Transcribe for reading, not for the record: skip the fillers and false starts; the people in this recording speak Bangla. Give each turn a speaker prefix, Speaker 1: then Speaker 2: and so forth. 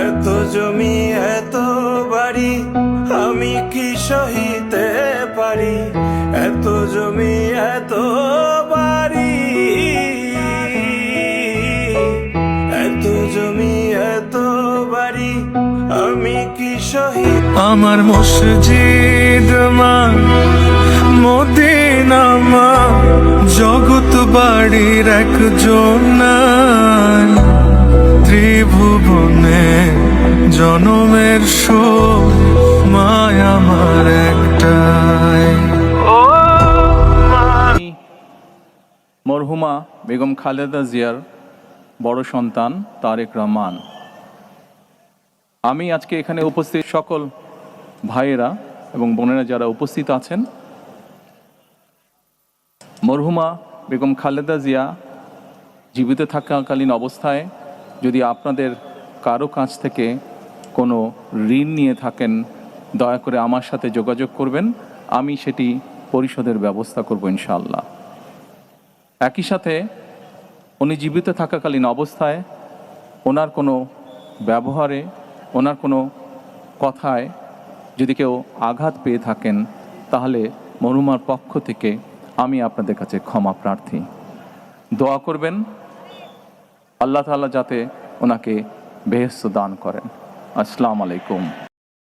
Speaker 1: এত জমি এত বাড়ি আমি কি সহিতে পারি, এত জমি এত বাড়ি, এত জমি এত বাড়ি আমি কি সহিত।
Speaker 2: আমার মসজিদ মা, মদিনা মা, জগৎ বাড়ির একজন নাই, ত্রিভুবনে জনমের শোক মায় আমার একটাই।
Speaker 3: মরহুমা বেগম খালেদা জিয়ার বড় সন্তান তারেক রহমান। আমি আজকে এখানে উপস্থিত সকল ভাইয়েরা এবং বোনেরা যারা উপস্থিত আছেন, মরহুমা বেগম খালেদা জিয়া জীবিত থাকাকালীন অবস্থায় যদি আপনাদের কারো কাছ থেকে কোনো ঋণ নিয়ে থাকেন, দয়া করে আমার সাথে যোগাযোগ করবেন, আমি সেটি পরিশোধের ব্যবস্থা করব ইনশাআল্লাহ। একই সাথে উনি জীবিত থাকাকালীন অবস্থায় ওনার কোনো ব্যবহারে, ওনার কোনো কথায় যদি কেউ আঘাত পেয়ে থাকেন, তাহলে মরহুমার পক্ষ থেকে আমি আপনাদের কাছে ক্ষমা প্রার্থী। দোয়া করবেন আল্লাহ তাআলা যাতে ওনাকে বেহেশত দান করেন। আসসালামু আলাইকুম।